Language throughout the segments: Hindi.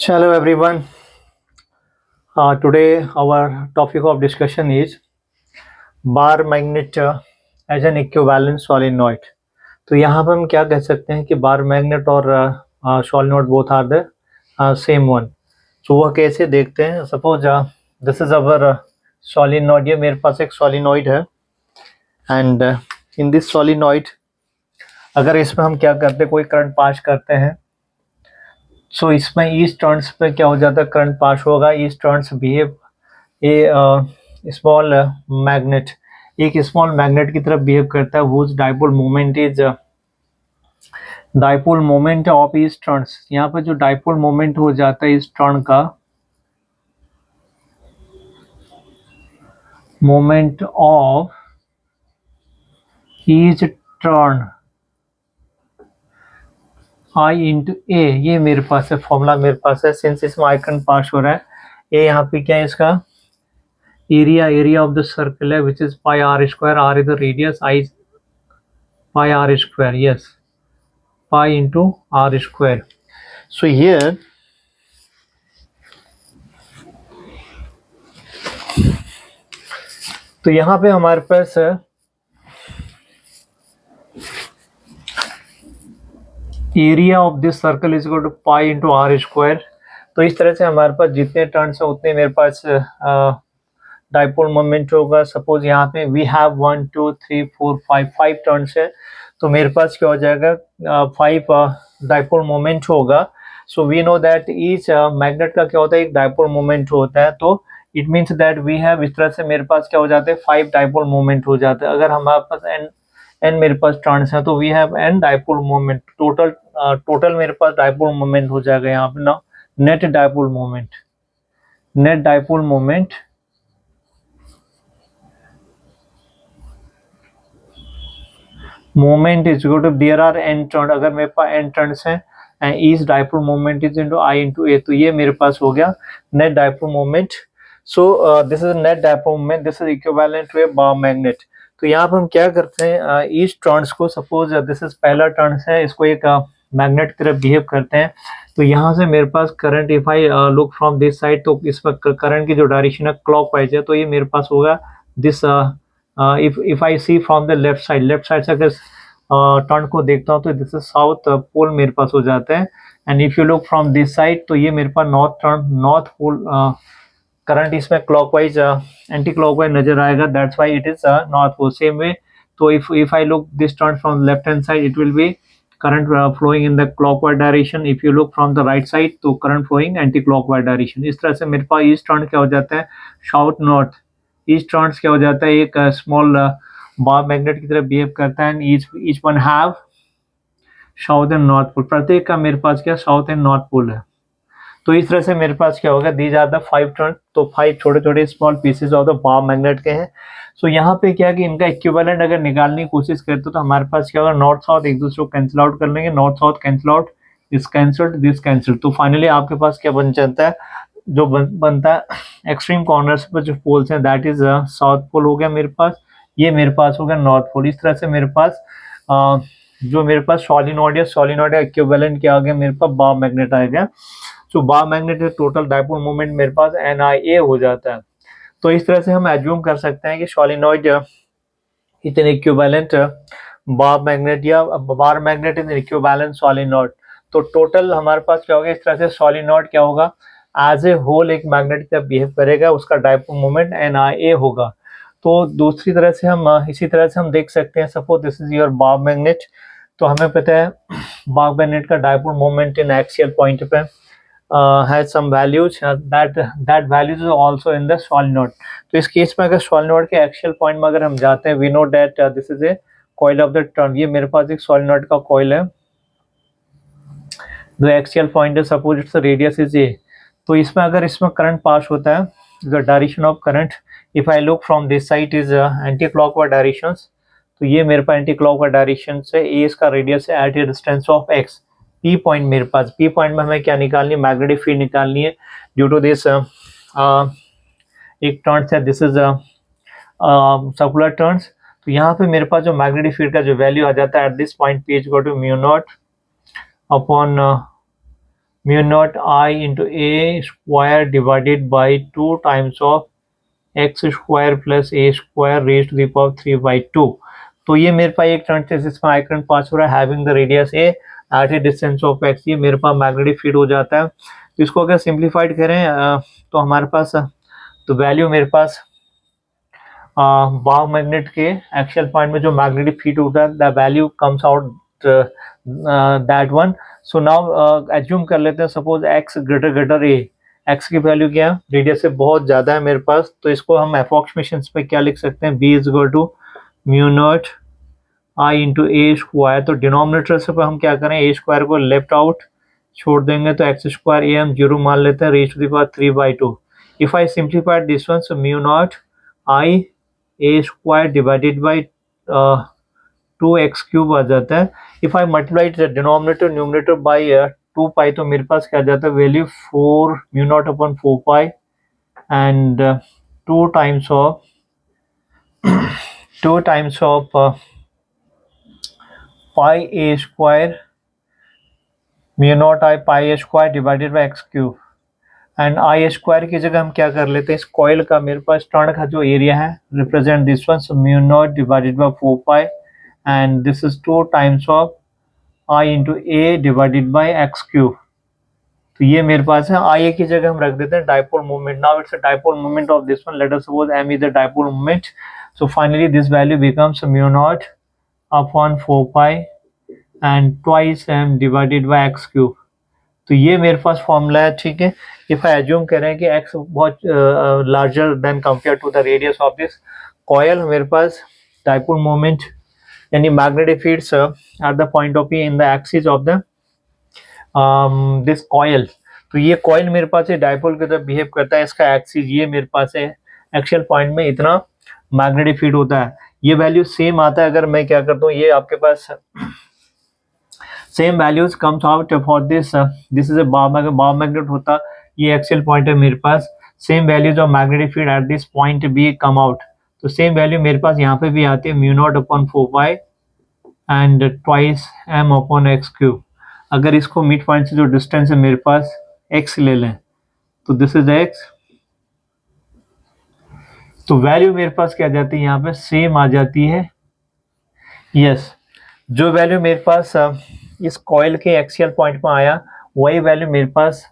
Hello everyone. Today our topic of discussion is bar magnet as an equivalent solenoid. तो यहाँ पर हम क्या कह सकते हैं कि बार मैग्नेट और solenoid both are the same one. तो वह कैसे देखते हैं? Suppose this is our solenoid. ये मेरे पास एक solenoid है and in this solenoid अगर इसमें हम क्या करते हैं, कोई करंट पास करते हैं, सो इसमें ईच टर्न्स पे क्या हो जाता है, करंट पास होगा. Each turns behave a small magnet, एक स्मॉल मैग्नेट की तरफ बिहेव करता है. Whose dipole moment is dipole moment of each turns. यहाँ पर जो डाइपोल मोमेंट हो जाता है इस टर्न का, moment of each turn I into A, ये मेरे पास है फॉर्मूला, मेरे पास है. सिंस इसमें आई करंट पास हो रहा है, ए यहाँ पे क्या है, इसका एरिया ऑफ द सर्कल है, which is pi r square. R is the radius, I pi r square. Yes, pi into r square. So here तो यहाँ पे हमारे पास area of this circle is equal to pi into r square. तो इस तरह से हमारे पास जितने टर्न्स हैं उतने मेरे पास डाइपोल मोमेंट होगा. सपोज यहाँ पे वी हैव 1 2 3 4 5 टर्न्स है, तो मेरे पास क्या हो जाएगा, 5 डाइपोल मोमेंट होगा. So we know that each magnet का क्या होता है, एक डाइपोल मोमेंट होता है. तो it means that we have, इस तरह से मेरे पास क्या हो जाते हैं, 5 डाइपोल मोमेंट हो जाते हैं. अगर हमारे पास एन मेरे पास टर्न्स है तो we have N dipole moment. Total मेरे पास डाइपोल मोमेंट हो जाएगा यहाँ पे ना, net dipole moment moment is equal to, there are N turn, अगर मेरे पास एन टर्न्स हैं and each dipole moment is into I into A, तो ये मेरे पास हो गया net dipole moment. So this is net dipole moment, this is equivalent to a bar magnet. तो यहाँ पर हम क्या करते हैं, ईच टर्न्स को, सपोज दिस इज पहला टर्न्स है, इसको एक मैग्नेट की तरफ बिहेव करते हैं. तो यहाँ से मेरे पास current, if I look from this side, तो इस पर करंट की जो डायरेक्शन है क्लॉकवाइज है, तो ये मेरे पास होगा this. If I see from the left side से अगर टर्न को देखता हूँ तो दिस इज साउथ पोल मेरे पास हो जाता है. And if you look from this side, तो ये मेरे पास नॉर्थ पोल, करंट इसमें क्लॉकवाइज एंटी क्लॉकवाइज नजर आएगा. That's why it is north pole. Same way, तो if I look this turn from left hand side, it will be current flowing in the clockwise direction. if you look from the right side, तो current flowing anti clockwise direction. इस तरह से मेरे पास ईस्ट टर्न क्या हो जाता है, साउथ नॉर्थ. ईस्ट टर्न क्या हो जाता है, एक स्मॉल बार मैग्नेट की तरफ बिहेव करता है. Each one have south and north pole. प्रत्येक का मेरे पास क्या, साउथ एंड नॉर्थ पोल है. तो इस तरह से मेरे पास क्या होगा, दीज आर द 5 टर्न. तो 5 छोटे छोटे small pieces of the bar magnet के हैं. सो यहाँ पे क्या कि इनका इक्विवेलेंट अगर निकालने की कोशिश करते तो हमारे पास क्या होगा, नॉर्थ साउथ एक दूसरे को कैंसिल आउट कर लेंगे. North south cancel out, this cancelled, this cancelled. तो फाइनली आपके पास क्या बन जाता है, जो बनता है एक्सट्रीम कॉर्नर्स पर जो पोल्स हैं, दैट इज साउथ पोल हो गया मेरे पास. ये मेरे पास हो गया नॉर्थ पोल. इस तरह से मेरे पास जो मेरे पास सॉलिनॉइड का इक्विवेलेंट क्या आ गया, मेरे पास बार मैग्नेट आ गया. So bar magnet total dipole moment मेरे पास NIA हो जाता है. तो इस तरह से हम एज्यूम कर सकते हैं कि solenoid is an equivalent bar magnet, या bar magnet is an equivalent solenoid. तो टोटल हमारे पास क्या होगा, इस तरह से सॉलिनॉइड क्या होगा, एज ए होल एक मैग्नेट की तरह बिहेव करेगा, उसका डाइपोल मोमेंट NIA होगा. तो दूसरी तरह से हम इसी तरह से हम देख सकते हैं, suppose this is your bar magnet. तो हमें पता है बार मैग्नेट का dipole moment in axial point पे has some values that values is also in the solenoid. तो इस केस में अगर solenoid के एक्सियल पॉइंट में अगर हम जाते हैं, we know that this is a coil of the turn. ये मेरे पास एक solenoid का coil है, जो एक्सियल पॉइंट है, suppose its radius is A. तो इसमें अगर इसमें करंट पास होता है, the direction of current, if I look from this side is anti clockwise directions. तो ये मेरे पास एंटी क्लॉकवाइज डायरेक्शन से, A इसका रेडियस है at a distance of x. P point मेरे पास, पी पॉइंट में हमें क्या निकालनी है, मैग्नेटिक फील्ड निकालनी है ड्यू टू दिस एक टर्न्स है, दिस इज सर्कुलर टर्न्स. तो यहाँ पे मेरे पास जो मैग्नेटिक फील्ड का जो वैल्यू आ जाता है at this point, P is equal to mu not upon mu not I into a square divided by 2 times of x square plus a square raise to the power 3/2। तो ये मेरे पास एक करंट है जिसमें आई करंट पास हो रहा है having the radius a at a distance of x, ये मेरे पास मैग्नेटिक फील्ड हो जाता है। तो इसको अगर सिंप्लीफाइड करें तो हमारे पास तो वैल्यू मेरे पास बाव मैग्नेट के एक्सियल पॉइंट में जो मैग्नेटिक फील्ड होता है the value comes out that one. So now assume कर लेते हैं सपोज एक्स ग्रेटर ग्रेटर ए, एक्स की वैल्यू क्या है रेडियस से बहुत ज़्यादा है मेरे पास, तो इसको हम अप्रोक्सीमेशन पे क्या लिख सकते हैं, B is equal to mu not I into a square. तो डिनोमिनेटर से हम क्या करें, ए स्क्वायर को लेफ्ट आउट छोड़ देंगे तो एक्स स्क्वायर ए हम जीरो मान लेते हैं raise to the power 3/2। If I simplify this one so mu not I a square divided by 2x cube आ जाता है। If I multiply denominator numerator by 2 pi तो मेरे पास क्या जाता है value 4 mu not upon 4 pi and 2 times of 2 times of pi a square mu not I pi a square divided by x cube and I square की जगह हम क्या कर लेते हैं, इस कॉइल का मेरे पास टर्न का जो एरिया है represent this one, so mu not divided by 4 pi and this is 2 times of I into A divided by x cube. तो ये मेरे पास है, आई ए की जगह हम रख देते हैं dipole moment. Now it's a dipole moment of this one, let us suppose M is a dipole moment. So finally this value becomes mu not upon 4 pi and twice M divided by x cube. तो ये मेरे पास फॉर्मूला है, ठीक है। इफ आई एज्यूम करें कि x बहुत larger than compare to the radius of this coil, मेरे पास डाइपोल मोमेंट यानी magnetic fields at the point of in the axis of the this coil. तो ये कॉयल मेरे पास है डाइपोल की तरह बिहेव करता है, इसका एक्सिस ये मेरे पास है एक्सियल पॉइंट में इतना मैग्नेटिक फील्ड होता है। ये वैल्यू सेम आता है अगर मैं क्या करता हूँ, ये आपके पास same values comes out for this this is a bar magnet होता, ये एक्सियल पॉइंट है मेरे पास, same values of magnetic field at this point B come out. तो सेम वैल्यू मेरे पास यहाँ पे भी आती है mu not upon 4 pi and twice M upon x cube. अगर इसको मिड पॉइंट से जो डिस्टेंस है मेरे पास x ले लें तो दिस इज x, तो वैल्यू मेरे पास क्या जाती है यहाँ पे सेम आ जाती है। यस, जो वैल्यू मेरे पास इस कॉइल के एक्सियल पॉइंट में आया वही वैल्यू मेरे पास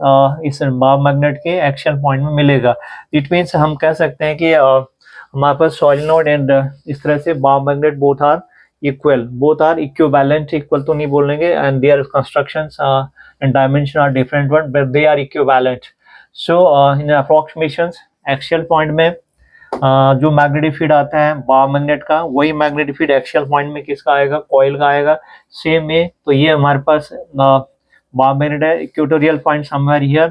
इस बार मैग्नेट के एक्सियल पॉइंट में मिलेगा। इट मीन्स हम कह सकते हैं कि हमारे पास सॉलिनॉइड एंड इस तरह से bar magnet both are equal, both are equivalent, equal तो नहीं बोलेंगे, and their constructions and dimension are different one but they are equivalent. So in approximations axial point में जो मैग्नेटिक फील्ड आता है बार मैग्नेट का वही मैग्नेटिक फील्ड एक्सियल पॉइंट में किसका आएगा, कॉइल का आएगा सेम में। तो ये हमारे पास बार मैग्नेट है, इक्वेटोरियल पॉइंट समवेयर हियर,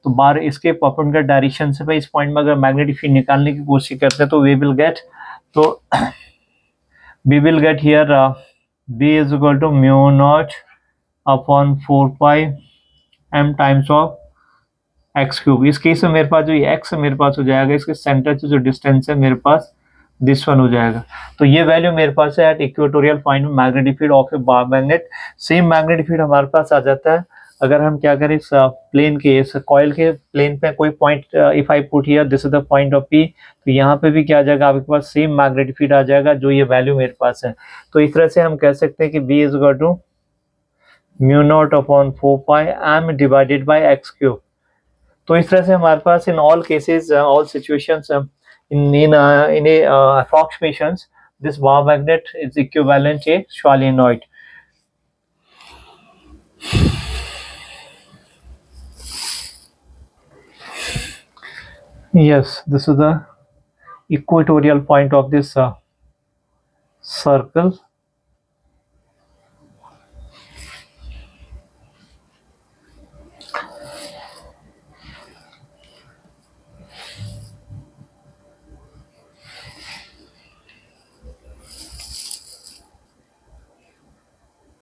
तो बार इसके परपेंडिकुलर डायरेक्शन से भाई इस पॉइंट में अगर मैग्नेटिक फील्ड निकालने की कोशिश करते हैं तो वी विल गेट, तो we will get here B is equal to mu not upon 4 pi M times of x cube. इस केस में मेरे पास जो ये एक्स मेरे पास हो जाएगा, इसके सेंटर से जो डिस्टेंस है मेरे पास दिस वन हो जाएगा। तो ये वैल्यू मेरे पास है एट इक्वेटोरियल पॉइंट में magnetic field of A bar magnet. Same magnetic field हमारे पास आ जाता है अगर हम क्या करें इस प्लेन के, इस कॉइल के प्लेन पे कोई point if I put here this is the point of P, तो यहाँ पे भी क्या आ जाएगा आपके पास सेम मैग्नेटिक फील्ड आ जाएगा जो ये वैल्यू मेरे पास है। तो इस तरह से हम कह सकते हैं कि B is equal to mu not upon 4 pi M divided by x cube. तो इस तरह से हमारे पास in all cases all situations in a approximations this bar magnet is equivalent to solenoid. Yes, this is the equatorial point of this circle.